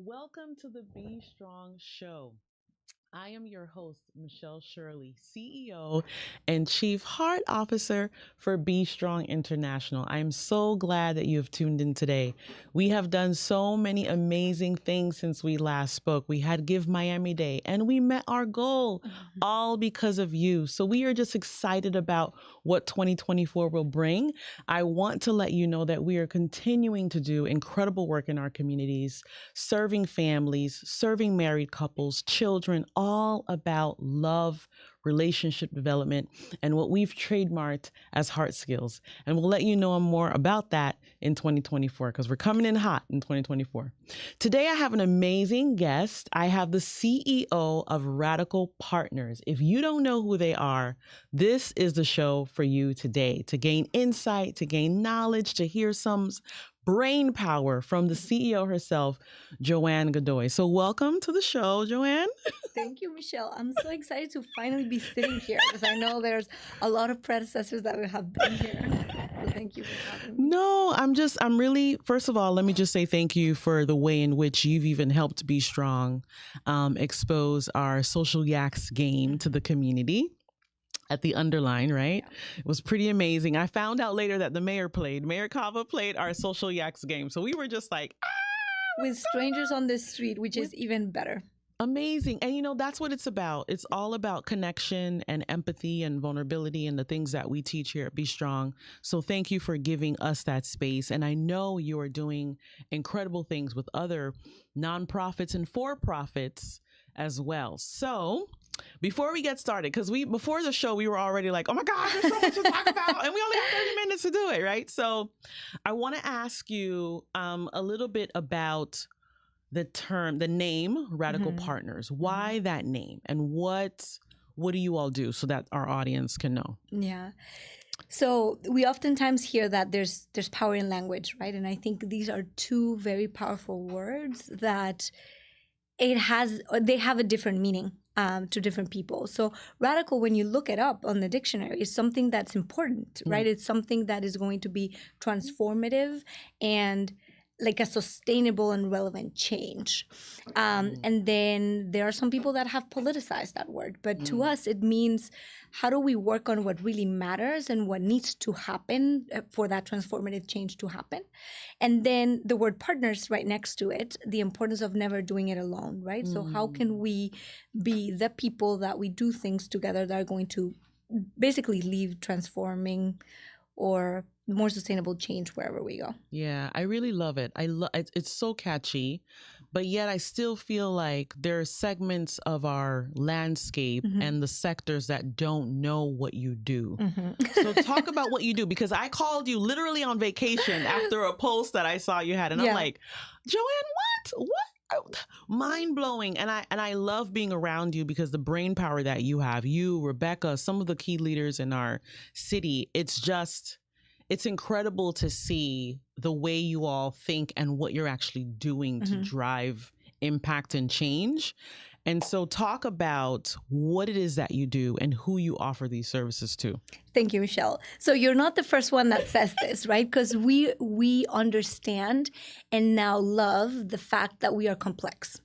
Welcome to the Be Strong Show. I am your host, Michelle Shirley, CEO and Chief Heart Officer for BeStrong International. I am so glad that you have tuned in today. We have done so many amazing things since we last spoke. We had Give Miami Day and we met our goal, all because of you. So we are just excited about what 2024 will bring. I want to let you know that we are continuing to do incredible work in our communities, serving families, serving married couples, children, all about love, relationship development, and what we've trademarked as heart skills. And we'll let you know more about that in 2024 because we're coming in hot in 2024. Today, I have an amazing guest. I have the CEO of Radical Partners. If you don't know who they are, this is the show for you today to gain insight, to gain knowledge, to hear some brain power from the CEO herself, Joanne Godoy. So welcome to the show, Joanne. Thank you, Michelle. I'm so excited to finally be sitting here because I know there's a lot of predecessors that have been here. So thank you for having me. No, I'm really, first of all, let me just say thank you for the way in which you've even helped Be Strong expose our social yaks game to the community at the underline, right? Yeah. It was pretty amazing. I found out later that Mayor Kava played our social yaks game. So we were just like, With strangers on the street, which is even better. amazing. And that's what it's about. It's all about connection and empathy and vulnerability and the things that we teach here at Be Strong. So thank you for giving us that space. And I know you are doing incredible things with other nonprofits and for-profits as well. So before we get started, because before the show, we were already like, oh my God, there's so much to talk about. And we only have 30 minutes to do it, right? So I want to ask you a little bit about the name Radical Partners. Why that name? And what do you all do so that our audience can know? Yeah. So we oftentimes hear that there's power in language, right? And I think these are two very powerful words that they have a different meaning to different people. So radical, when you look it up on the dictionary, is something that's important, right? It's something that is going to be transformative and like a sustainable and relevant change. And then there are some people that have politicized that word. But to us, it means how do we work on what really matters and what needs to happen for that transformative change to happen. And then the word partners right next to it, the importance of never doing it alone, right? So how can we be the people that we do things together that are going to basically leave transforming or more sustainable change wherever we go. Yeah, I really love it. It's so catchy, but yet I still feel like there are segments of our landscape and the sectors that don't know what you do. So talk about what you do, because I called you literally on vacation after a post that I saw you had, and I'm like, Joanne, what? Mind blowing. And I love being around you because the brain power that you have, you, Rebecca, some of the key leaders in our city, it's incredible to see the way you all think and what you're actually doing to drive impact and change. And so talk about what it is that you do and who you offer these services to. Thank you, Michelle. So you're not the first one that says this, right? Because we understand and now love the fact that we are complex.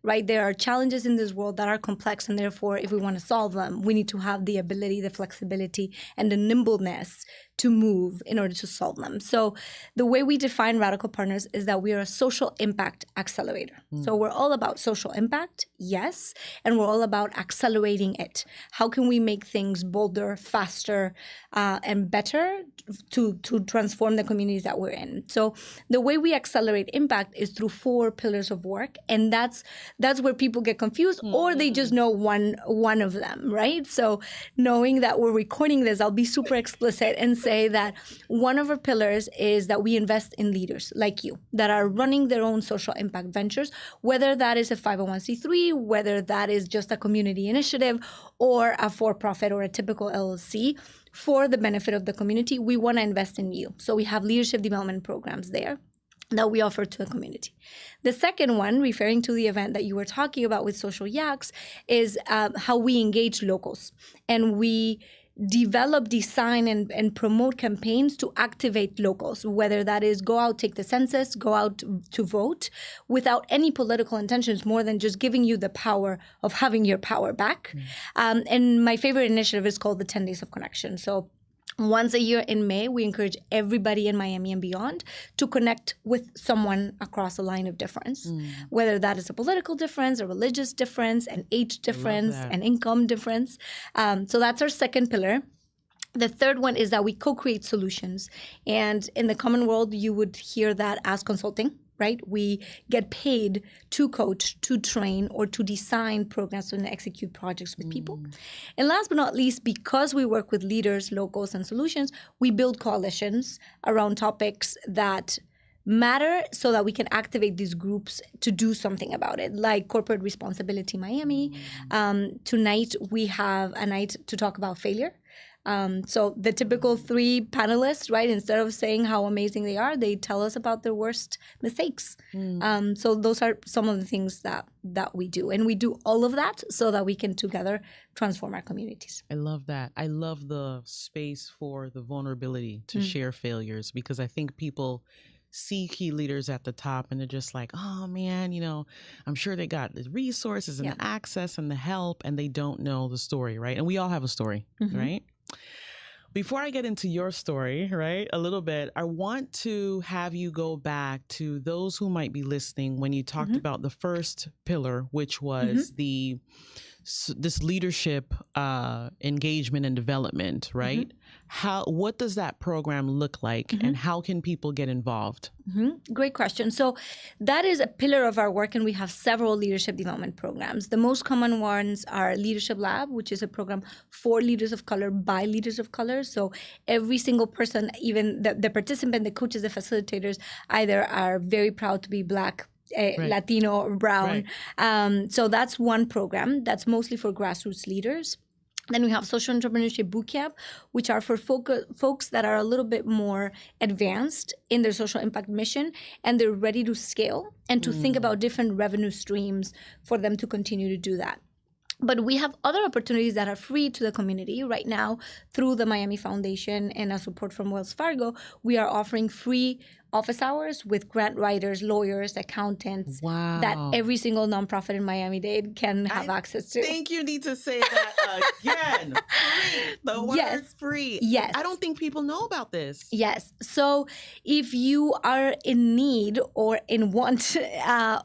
Right. There are challenges in this world that are complex, and therefore, if we want to solve them, we need to have the ability, the flexibility, and the nimbleness to move in order to solve them. So the way we define Radical Partners is that we are a social impact accelerator. So we're all about social impact, yes, and we're all about accelerating it. How can we make things bolder, faster, and better to transform the communities that we're in? So the way we accelerate impact is through 4 pillars of work, and that's where people get confused, or they just know one of them, right? So knowing that we're recording this, I'll be super explicit and say that one of our pillars is that we invest in leaders like you that are running their own social impact ventures, whether that is a 501c3, whether that is just a community initiative or a for-profit or a typical LLC. For the benefit of the community, we want to invest in you. So we have leadership development programs there that we offer to the community. The second one, referring to the event that you were talking about with Social Yaks, is how we engage locals. And we develop, design, and promote campaigns to activate locals, whether that is go out, take the census, go out to vote without any political intentions more than just giving you the power of having your power back. And my favorite initiative is called the 10 Days of Connection. So once a year in May, we encourage everybody in Miami and beyond to connect with someone across a line of difference, whether that is a political difference, a religious difference, an age difference, an income difference. So that's our second pillar. The third one is that we co-create solutions. And in the common world, you would hear that as consulting. Right? We get paid to coach, to train, or to design programs and execute projects with people. And last but not least, because we work with leaders, locals, and solutions, we build coalitions around topics that matter so that we can activate these groups to do something about it, like Corporate Responsibility Miami. Tonight, we have a night to talk about failure. So the typical 3 panelists, right, instead of saying how amazing they are, they tell us about their worst mistakes. So those are some of the things that we do. And we do all of that so that we can together transform our communities. I love that. I love the space for the vulnerability to share failures, because I think people see key leaders at the top and they're just like, oh man, I'm sure they got the resources and the access and the help, and they don't know the story, right? And we all have a story, right? Before I get into your story, right, a little bit, I want to have you go back to those who might be listening when you talked about the first pillar, which was this leadership engagement and development, right? What does that program look like, and how can people get involved? Great question. So that is a pillar of our work, and we have several leadership development programs. The most common ones are Leadership Lab, which is a program for leaders of color by leaders of color. So every single person, even the participant, the coaches, the facilitators, either are very proud to be Black, Latino, or brown. So that's one program that's mostly for grassroots leaders. Then we have Social Entrepreneurship Bootcamp, which are for folks that are a little bit more advanced in their social impact mission, and they're ready to scale and to think about different revenue streams for them to continue to do that. But we have other opportunities that are free to the community right now through the Miami Foundation and a support from Wells Fargo. We are offering free office hours with grant writers, lawyers, accountants that every single nonprofit in Miami-Dade can have access to. I think you need to say that again. Free. The word free. Yes. I don't think people know about this. Yes. So if you are in need or in want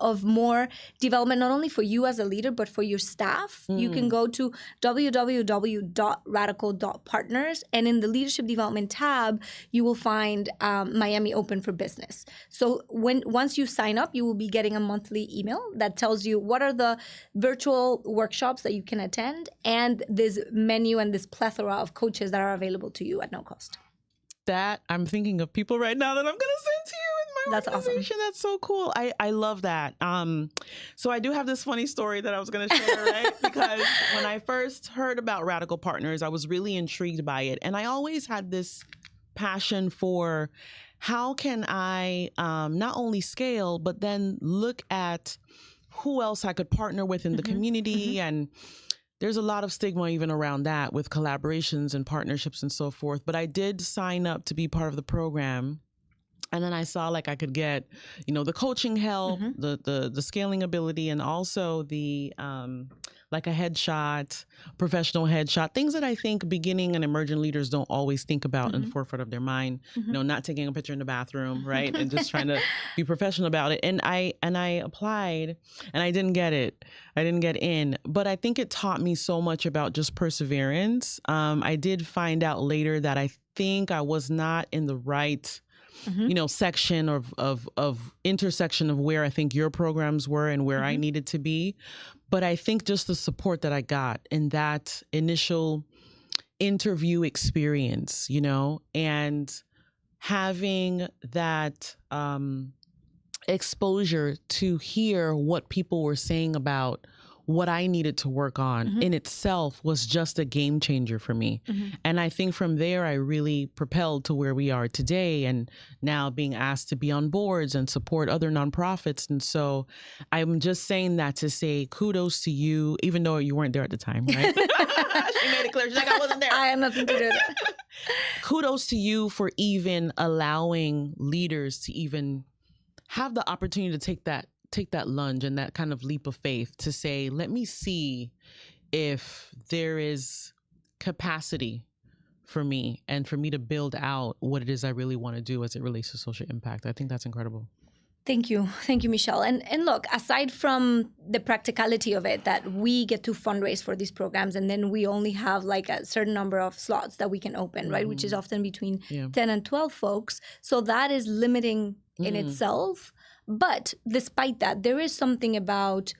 of more development, not only for you as a leader, but for your staff, you can go to www.radical.partners. And in the Leadership Development tab, you will find Miami Open for Business. So once you sign up, you will be getting a monthly email that tells you what are the virtual workshops that you can attend, and this menu and this plethora of coaches that are available to you at no cost. That I'm thinking of people right now that I'm going to send to you in my organization. Awesome. That's so cool. I love that. So I do have this funny story that I was going to share, right? Because when I first heard about Radical Partners, I was really intrigued by it. And I always had this passion for how can I not only scale, but then look at who else I could partner with in the community. And there's a lot of stigma even around that with collaborations and partnerships and so forth. But I did sign up to be part of the program. And then I saw like I could get, the coaching help, the scaling ability, and also the like a headshot, professional headshot, things that I think beginning and emerging leaders don't always think about in the forefront of their mind. Not taking a picture in the bathroom, right, and just trying to be professional about it. And I applied, and I didn't get it. I didn't get in, but I think it taught me so much about just perseverance. I did find out later that I think I was not in the right section of intersection of where I think your programs were and where I needed to be. But I think just the support that I got in that initial interview experience, and having that exposure to hear what people were saying about what I needed to work on in itself was just a game changer for me. And I think from there, I really propelled to where we are today, and now being asked to be on boards and support other nonprofits. And so I'm just saying that to say kudos to you, even though you weren't there at the time, right? She made it clear. She's like, I wasn't there. I had nothing to do with it. Kudos to you for even allowing leaders to even have the opportunity to take that lunge and that kind of leap of faith to say, let me see if there is capacity for me and for me to build out what it is I really want to do as it relates to social impact. I think that's incredible. Thank you, Michelle. And look, aside from the practicality of it, that we get to fundraise for these programs, and then we only have like a certain number of slots that we can open, right? Which is often between 10 and 12 folks. So that is limiting in itself. But despite that, there is something about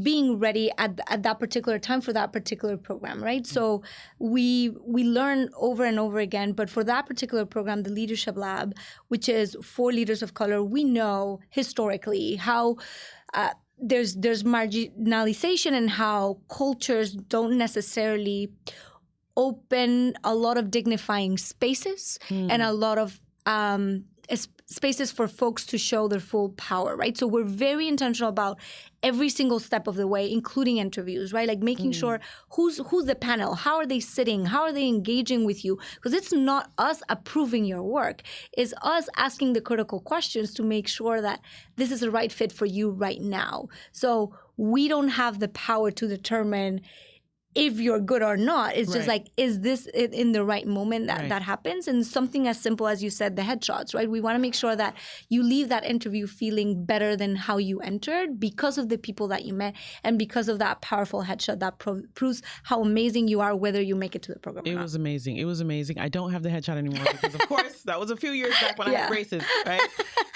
being ready at that particular time for that particular program, right? So we learn over and over again, but for that particular program, the Leadership Lab, which is for leaders of color, we know historically how there's marginalization and how cultures don't necessarily open a lot of dignifying spaces and a lot of spaces for folks to show their full power, right? So we're very intentional about every single step of the way, including interviews, right? Like making sure who's the panel, how are they sitting, how are they engaging with you? Because it's not us approving your work, it's us asking the critical questions to make sure that this is the right fit for you right now. So we don't have the power to determine if you're good or not. It's just like, is this in the right moment that happens? And something as simple as you said, the headshots, right? We want to make sure that you leave that interview feeling better than how you entered because of the people that you met and because of that powerful headshot that proves how amazing you are, whether you make it to the program or not. It was amazing. It was amazing. I don't have the headshot anymore because, of course, that was a few years back when I had braces, right?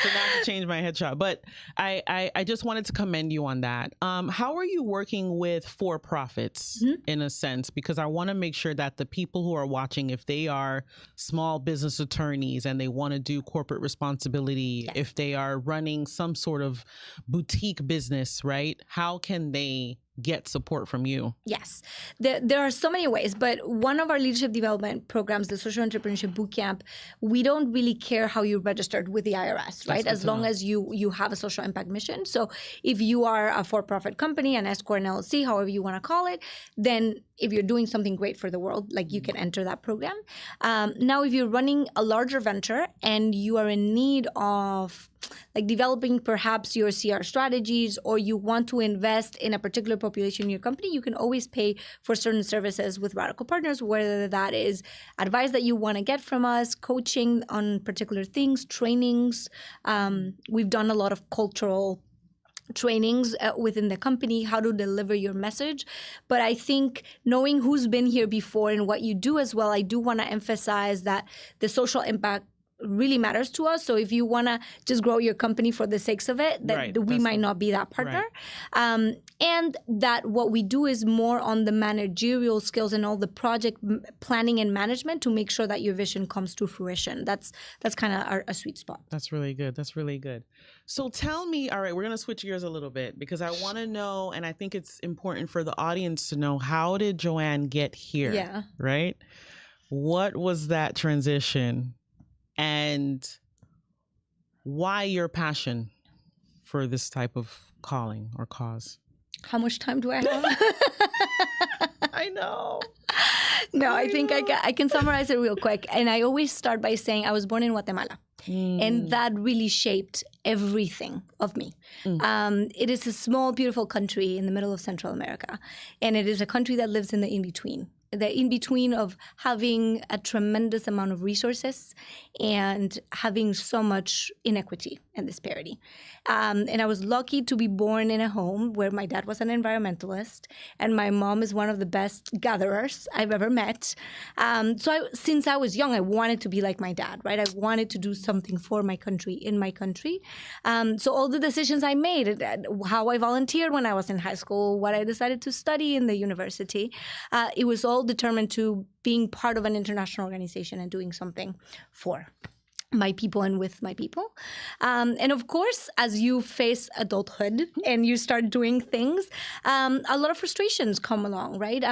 So now I have to change my headshot. But I just wanted to commend you on that. How are you working with for-profits? In a sense, because I want to make sure that the people who are watching, if they are small business attorneys and they want to do corporate responsibility, if they are running some sort of boutique business, right? How can they get support from you? Yes. There are so many ways, but one of our leadership development programs, the Social Entrepreneurship Bootcamp, we don't really care how you're registered with the IRS, right? As long as you have a social impact mission. So if you are a for-profit company, an S Corp, an LLC, however you want to call it, then if you're doing something great for the world, like you can enter that program. Now, if you're running a larger venture and you are in need of like developing perhaps your CR strategies, or you want to invest in a particular population in your company, you can always pay for certain services with Radical Partners, whether that is advice that you want to get from us, coaching on particular things, trainings. We've done a lot of cultural trainings within the company, how to deliver your message. But I think knowing who's been here before and what you do as well, I do want to emphasize that the social impact really matters to us. So if you want to just grow your company for the sakes of it, that we might not be that partner. And that what we do is more on the managerial skills and all the project planning and management to make sure that your vision comes to fruition. That's kind of a sweet spot. That's really good. That's really good. So tell me, all right, we're going to switch gears a little bit because I want to know, and I think it's important for the audience to know, how did Joanne get here? Yeah. Right? What was that transition? And why your passion for this type of calling or cause? How much time do I have? I know. No, I think I can summarize it real quick. And I always start by saying I was born in Guatemala. And that really shaped everything of me. It is a small, beautiful country in the middle of Central America. And it is a country that lives in the in-between. The in-between of having a tremendous amount of resources and having so much inequity and disparity. And I was lucky to be born in a home where my dad was an environmentalist and my mom is one of the best gatherers I've ever met. Since I was young, I wanted to be like my dad, right? I wanted to do something for my country, in my country. So all the decisions I made, how I volunteered when I was in high school, what I decided to study in the university, it was all determined to being part of an international organization and doing something for. my people and with my people. And of course, as you face adulthood and you start doing things, a lot of frustrations come along, right?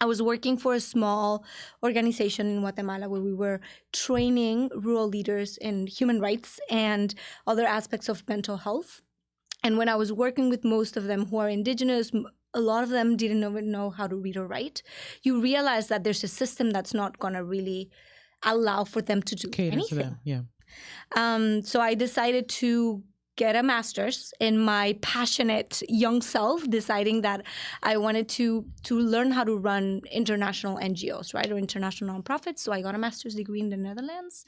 I was working for a small organization in Guatemala where we were training rural leaders in human rights and other aspects of mental health. And when I was working with most of them who are indigenous, a lot of them didn't even know how to read or write. You realize that there's a system that's not going to really allow for them to do Cater anything. to them. Yeah. So I decided to get a master's in my passionate young self, deciding that I wanted to learn how to run international NGOs, right, or international nonprofits. So I got a master's degree in the Netherlands.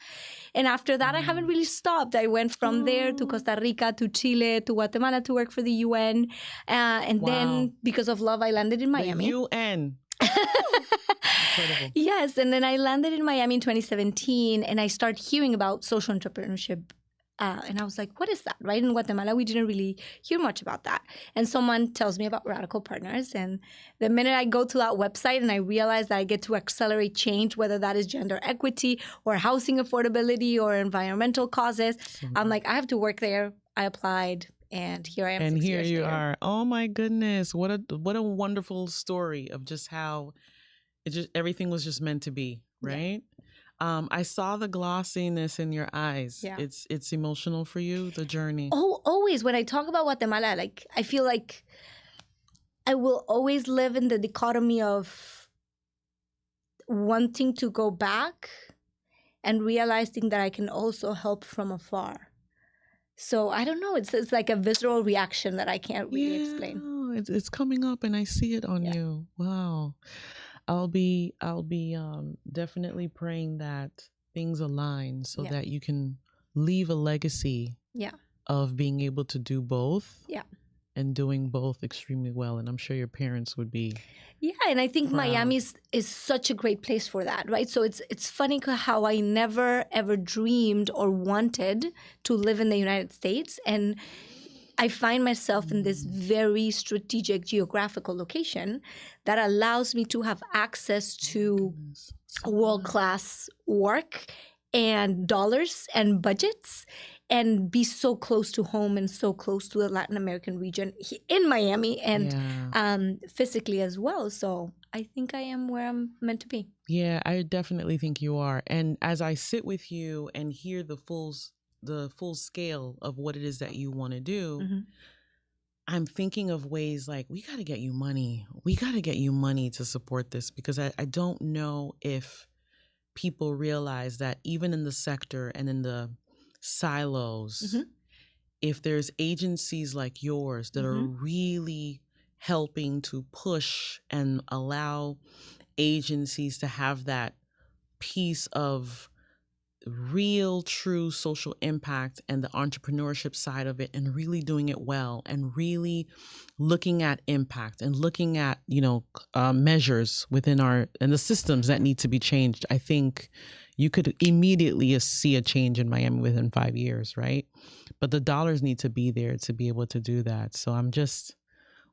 And after that, I haven't really stopped. I went from there to Costa Rica, to Chile, to Guatemala to work for the UN. And then because of love, I landed in Miami. The UN. Incredible. Yes, and then I landed in Miami in 2017, and I started hearing about social entrepreneurship. And I was like, what is that, right? In Guatemala, we didn't really hear much about that. And someone tells me about Radical Partners. And the minute I go to that website and I realize that I get to accelerate change, whether that is gender equity or housing affordability or environmental causes, I'm like, I have to work there. I applied. And here I am. And here you are. Oh my goodness. What a wonderful story of just how everything was just meant to be, right? Yeah. I saw the glossiness in your eyes. Yeah. It's emotional for you, the journey. Oh, always. When I talk about Guatemala, like I feel like I will always live in the dichotomy of wanting to go back and realizing that I can also help from afar. So I don't know. It's like a visceral reaction that I can't really explain. It's coming up, and I see it on you. Wow. I'll be definitely praying that things align so that you can leave a legacy of being able to do both and doing both extremely well. And I'm sure your parents would be and I think proud. Miami is such a great place for that, right? So it's funny how I never ever dreamed or wanted to live in the United States, and I find myself in this very strategic geographical location that allows me to have access to world-class work and dollars and budgets and be so close to home and so close to the Latin American region in Miami and physically as well. So I think I am where I'm meant to be. Yeah, I definitely think you are. And as I sit with you and hear the full scale of what it is that you want to do, I'm thinking of ways like, we got to get you money. We got to get you money to support this, because I don't know if people realize that even in the sector and in the silos, if there's agencies like yours that are really helping to push and allow agencies to have that piece of real, true social impact and the entrepreneurship side of it, and really doing it well, and really looking at impact and looking at, measures within and the systems that need to be changed, I think you could immediately see a change in Miami within 5 years, right? But the dollars need to be there to be able to do that. So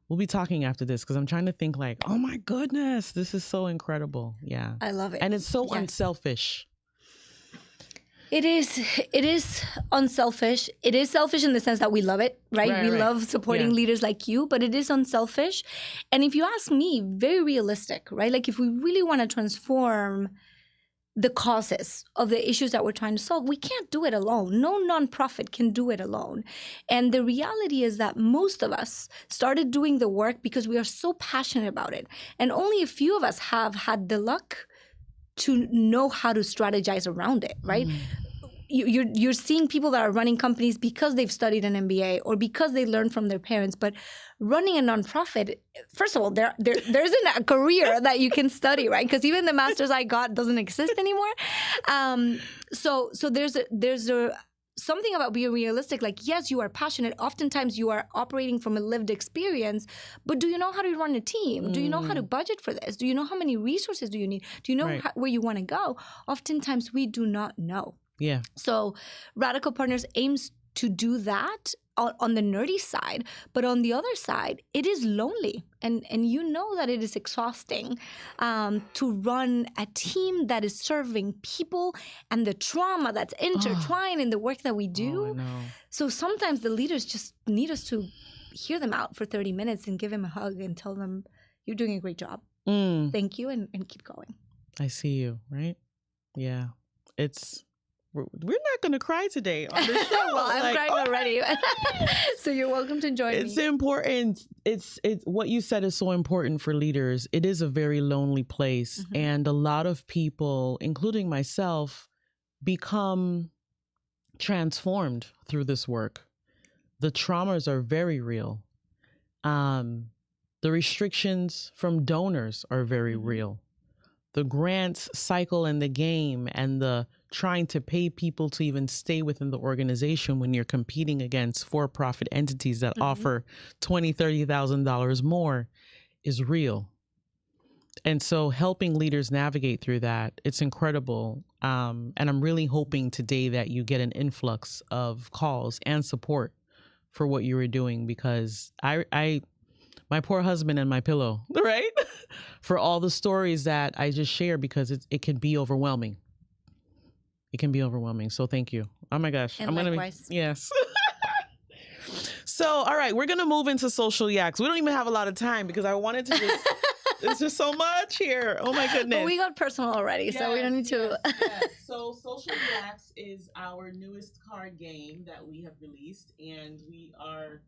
we'll be talking after this, because I'm trying to think like, oh my goodness, this is so incredible. Yeah. I love it. And it's so unselfish. It is unselfish. It is selfish in the sense that we love it, right? We love supporting leaders like you, but it is unselfish. And if you ask me, very realistic, right? Like if we really want to transform the causes of the issues that we're trying to solve, we can't do it alone. No nonprofit can do it alone. And the reality is that most of us started doing the work because we are so passionate about it. And only a few of us have had the luck to know how to strategize around it, right? You're seeing people that are running companies because they've studied an MBA or because they learned from their parents. But running a nonprofit, first of all, there isn't a career that you can study, right? Because even the master's I got doesn't exist anymore. So there's something about being realistic. Like, yes, you are passionate. Oftentimes you are operating from a lived experience, but do you know how to run a team? Do you know how to budget for this? Do you know how many resources do you need? Do you know where you want to go? Oftentimes we do not know. Yeah. So Radical Partners aims to do that on the nerdy side, but on the other side, it is lonely, and you know that it is exhausting to run a team that is serving people and the trauma that's intertwined in the work that we do. I know. So sometimes the leaders just need us to hear them out for 30 minutes and give them a hug and tell them, "You're doing a great job. Thank you," and keep going. I see you, right? Yeah, we're not going to cry today on the show. Well, I'm crying already. So you're welcome to join me. It's important. It's what you said is so important for leaders. It is a very lonely place. And a lot of people, including myself, become transformed through this work. The traumas are very real. The restrictions from donors are very real. The grants cycle and the game and the trying to pay people to even stay within the organization when you're competing against for-profit entities that offer $20,000, $30,000 more is real. And so helping leaders navigate through that, it's incredible. And I'm really hoping today that you get an influx of calls and support for what you were doing, because my poor husband and my pillow, right? For all the stories that I just share, because it can be overwhelming. It can be overwhelming. So thank you. Oh my gosh. And likewise. Yes. So, all right, we're going to move into social yaks. We don't even have a lot of time because I wanted to just, there's just so much here. Oh my goodness. But we got personal already, so we don't need to. Yes. So social yaks is our newest card game that we have released, and we are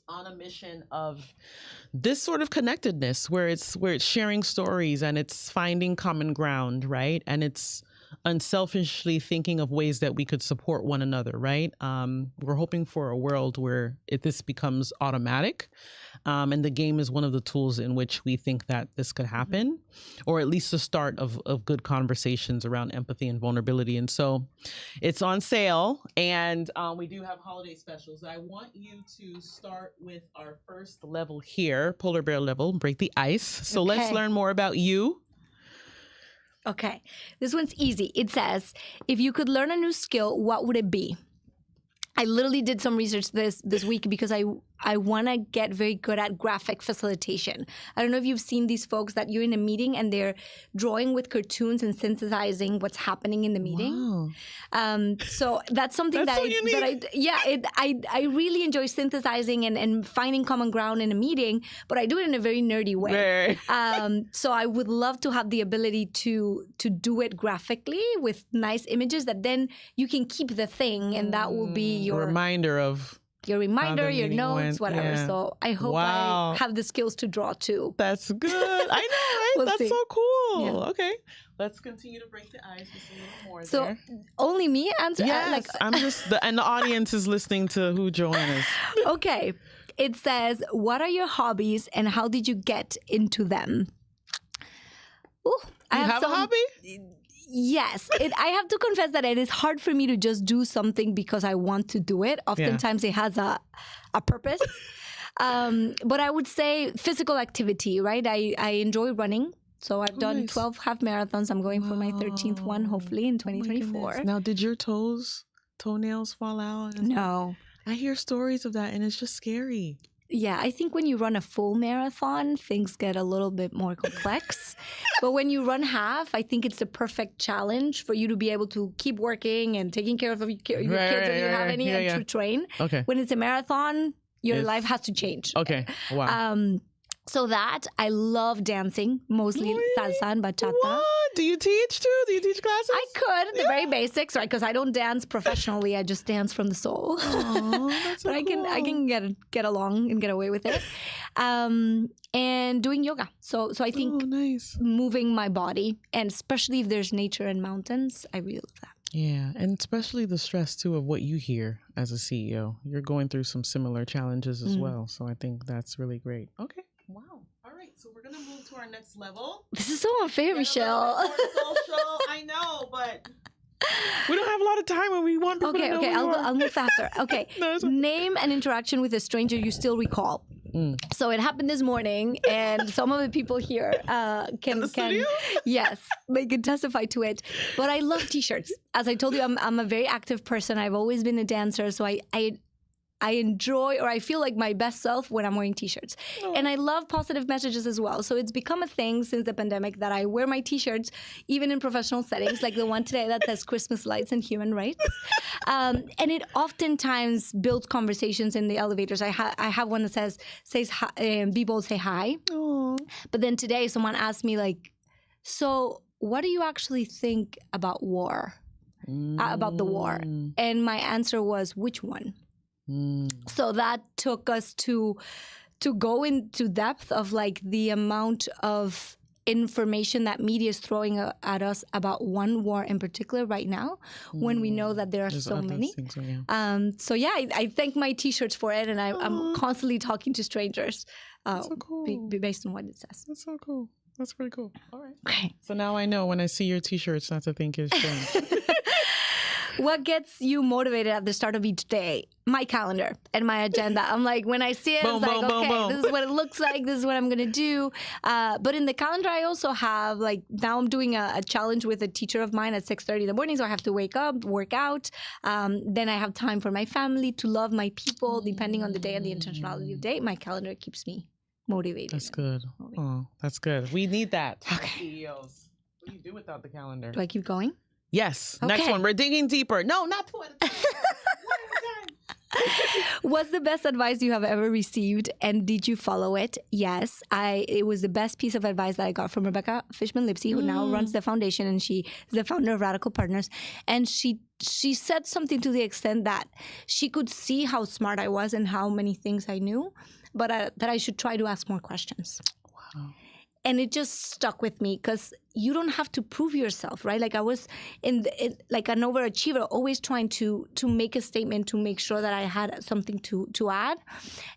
on a mission of this sort of connectedness where it's sharing stories and it's finding common ground, right? And it's unselfishly thinking of ways that we could support one another, right? We're hoping for a world where this becomes automatic. And the game is one of the tools in which we think that this could happen, or at least the start of good conversations around empathy and vulnerability. And so it's on sale, and we do have holiday specials. I want you to start with our first level here, polar bear level, break the ice. So let's learn more about you. Okay, this one's easy. It says, if you could learn a new skill, what would it be? I literally did some research this week because I want to get very good at graphic facilitation. I don't know if you've seen these folks that you're in a meeting and they're drawing with cartoons and synthesizing what's happening in the meeting. Wow. So that's something I really enjoy synthesizing and finding common ground in a meeting, but I do it in a very nerdy way. So I would love to have the ability to do it graphically with nice images that then you can keep the thing, and that will be your reminder of your notes, whatever. Yeah. So I hope I have the skills to draw too. That's good. I know, right? We'll That's see. so cool. Yeah. Okay. Let's continue to break the ice just a little more. So only me answer? Yes. I'm just, and the audience is listening to who Joanne is. Okay. It says, what are your hobbies and how did you get into them? Ooh, I have a hobby? Yes. I have to confess that it is hard for me to just do something because I want to do it. Oftentimes it has a purpose. But I would say physical activity, right? I enjoy running. So I've done 12 half marathons. I'm going for my 13th one, hopefully, in 2024. Now, did your toenails fall out? No. I hear stories of that, and it's just scary. Yeah, I think when you run a full marathon, things get a little bit more complex. But when you run half, I think it's the perfect challenge for you to be able to keep working and taking care of your kids if you have any, and to train. Okay. When it's a marathon, your life has to change. Okay. Wow. So that, I love dancing, mostly salsa and bachata. What? Do you teach too? Do you teach classes? I could, the very basics, right? Because I don't dance professionally. I just dance from the soul. Oh, that's so but cool. I can get along and get away with it. And doing yoga. So I think moving my body, and especially if there's nature and mountains, I really love that. Yeah, and especially the stress too of what you hear as a CEO. You're going through some similar challenges as well. So I think that's really great. Okay. Wow. All right. So we're going to move to our next level. This is so unfair, Michelle. Social. I know, but we don't have a lot of time when we want people to know. Okay. I'll move faster. Okay. Name an interaction with a stranger you still recall. So it happened this morning, and some of the people here can yes, they can testify to it. But I love t-shirts. As I told you, I'm a very active person. I've always been a dancer, so I enjoy, or I feel like my best self when I'm wearing t-shirts. And I love positive messages as well. So it's become a thing since the pandemic that I wear my t-shirts even in professional settings, like the one today that says Christmas lights and human rights. And it oftentimes builds conversations in the elevators. I have one that says be bold, say hi. Aww. But then today someone asked me like, so what do you actually think about war? About the war? And my answer was, which one? So that took us to go into depth of like the amount of information that media is throwing at us about one war in particular right now, when we know that there are so many. So yeah, I thank my t-shirts for it, and I'm constantly talking to strangers so cool. based on what it says. That's so cool. That's pretty cool. All right. Okay. So now I know when I see your t-shirts not to think it's strange. What gets you motivated at the start of each day? My calendar and my agenda. I'm like, when I see it, it's like, okay, this is what it looks like. This is what I'm going to do. But in the calendar, I also have, like, now I'm doing a challenge with a teacher of mine at 6:30 in the morning. So I have to wake up, work out. Then I have time for my family, to love my people, depending on the day and the intentionality of the day. My calendar keeps me motivated. That's good. Oh, that's good. We need that. Okay. CEOs. What do you do without the calendar? Do I keep going? Yes. Okay. Next one. We're digging deeper. No, not two at a time. One at a time. What's the best advice you have ever received, and did you follow it? Yes, it was the best piece of advice that I got from Rebecca Fishman-Lipsey, who now runs the foundation, and she is the founder of Radical Partners. And she said something to the extent that she could see how smart I was and how many things I knew, but that I should try to ask more questions. Wow. And it just stuck with me, because you don't have to prove yourself, right? Like I was like an overachiever, always trying to make a statement, to make sure that I had something to add.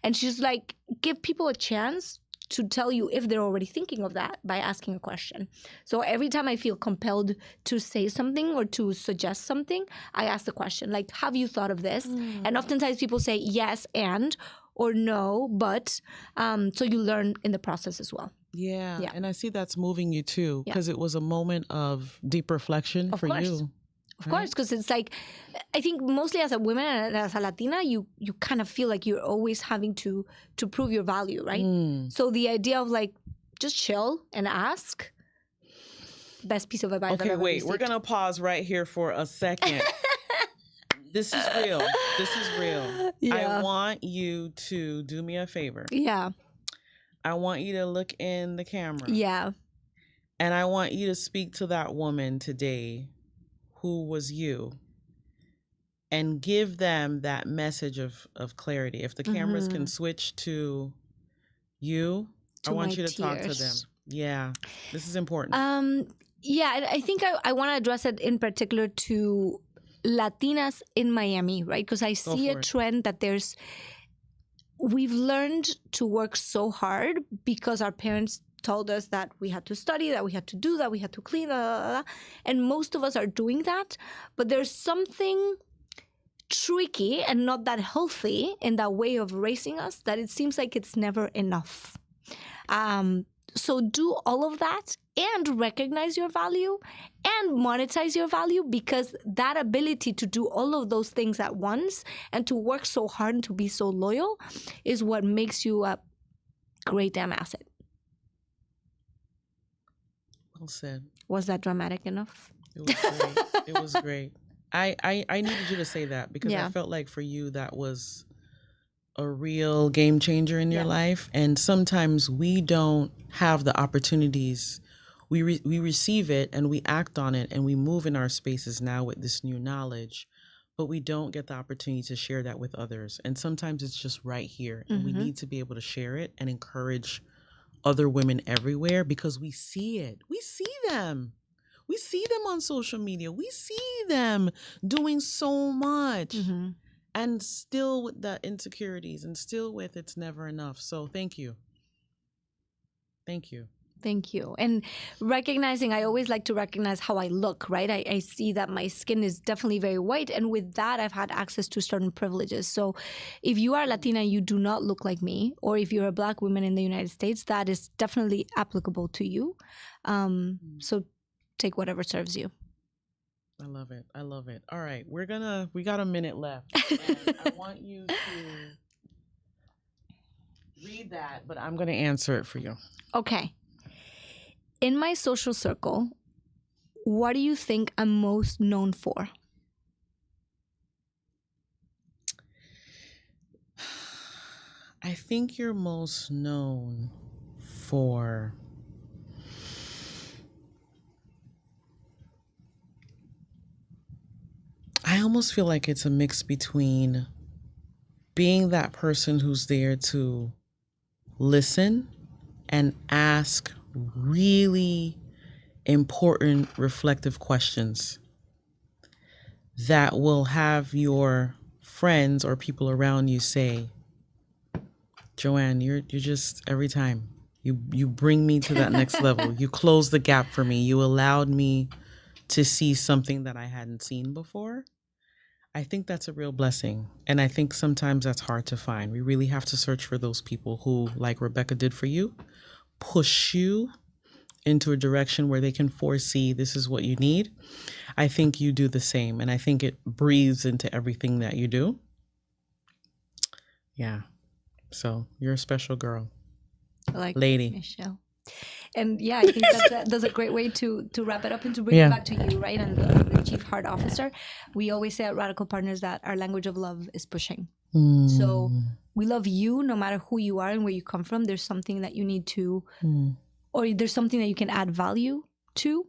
And she's like, give people a chance to tell you if they're already thinking of that by asking a question. So every time I feel compelled to say something or to suggest something, I ask the question, like, have you thought of this? And oftentimes people say yes and, or no, but, so you learn in the process as well. Yeah. And I see that's moving you too, because it was a moment of deep reflection for you. Of course, because it's like, I think mostly as a woman and as a Latina, you kind of feel like you're always having to prove your value, right? So the idea of like, just chill and ask, best piece of advice I've ever received. We're going to pause right here for a second. This is real. This is real. Yeah. I want you to do me a favor. Yeah. I want you to look in the camera. Yeah. And I want you to speak to that woman today who was you, and give them that message of clarity. If the cameras can switch to you, I want you to talk to them. Yeah. This is important. Yeah, I think I want to address it in particular to Latinas in Miami, right? Because I see a trend that we've learned to work so hard because our parents told us that we had to study, that we had to do, that we had to clean, and most of us are doing that. But there's something tricky and not that healthy in that way of raising us, that it seems like it's never enough. So do all of that and recognize your value and monetize your value, because that ability to do all of those things at once and to work so hard and to be so loyal is what makes you a great damn asset. Well said. Was that dramatic enough? It was great. It was great. I needed you to say that, because I felt like for you that was a real game changer in your life. And sometimes we don't have the opportunities. We receive it and we act on it and we move in our spaces now with this new knowledge, but we don't get the opportunity to share that with others. And sometimes it's just right here, and we need to be able to share it and encourage other women everywhere, because we see it. We see them. We see them on social media. We see them doing so much. And still with the insecurities, and still with it's never enough. So thank you. Thank you. Thank you. And recognizing, I always like to recognize how I look, right? I see that my skin is definitely very white. And with that, I've had access to certain privileges. So if you are Latina and you do not look like me, or if you're a Black woman in the United States, that is definitely applicable to you. So take whatever serves you. I love it. I love it. All right. We got a minute left. And I want you to read that, but I'm going to answer it for you. Okay. In my social circle, what do you think I'm most known for? I think you're most known for I almost feel like it's a mix between being that person who's there to listen and ask really important reflective questions that will have your friends or people around you say, Joanne, you're just every time you bring me to that next level. You close the gap for me. You allowed me to see something that I hadn't seen before. I think that's a real blessing. And I think sometimes that's hard to find. We really have to search for those people who, like Rebecca did for you, push you into a direction where they can foresee this is what you need. I think you do the same. And I think it breathes into everything that you do. Yeah. So you're a special girl. I like lady. Michelle. And yeah, I think that's a great way to wrap it up and to bring it back to you, right? And the Chief Heart Officer. We always say at Radical Partners that our language of love is pushing. So we love you no matter who you are and where you come from. There's something that you need to, or there's something that you can add value to,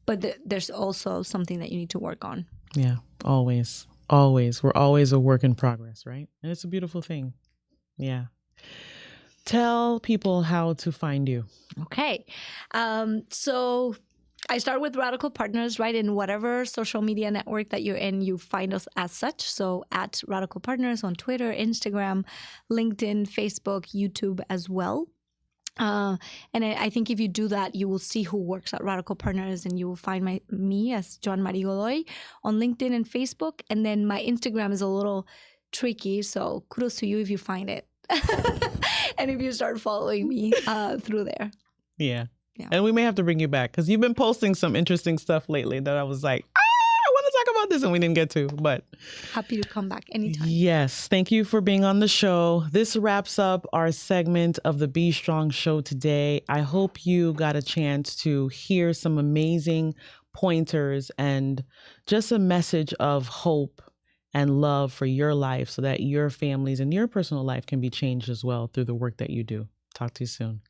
but there's also something that you need to work on. Yeah, always. Always. We're always a work in progress, right? And it's a beautiful thing. Yeah. Tell people how to find you. Okay. So I start with Radical Partners, right? In whatever social media network that you're in, you find us as such. So at Radical Partners on Twitter, Instagram, LinkedIn, Facebook, YouTube as well. And I think if you do that, you will see who works at Radical Partners, and you will find me as Joan M Godoy on LinkedIn and Facebook. And then my Instagram is a little tricky, so kudos to you if you find it. And if you start following me through there. Yeah. And we may have to bring you back because you've been posting some interesting stuff lately that I was like, I want to talk about this, and we didn't get to, but happy to come back anytime. Yes. Thank you for being on the show. This wraps up our segment of the Be Strong show today. I hope you got a chance to hear some amazing pointers and just a message of hope and love for your life so that your families and your personal life can be changed as well through the work that you do. Talk to you soon.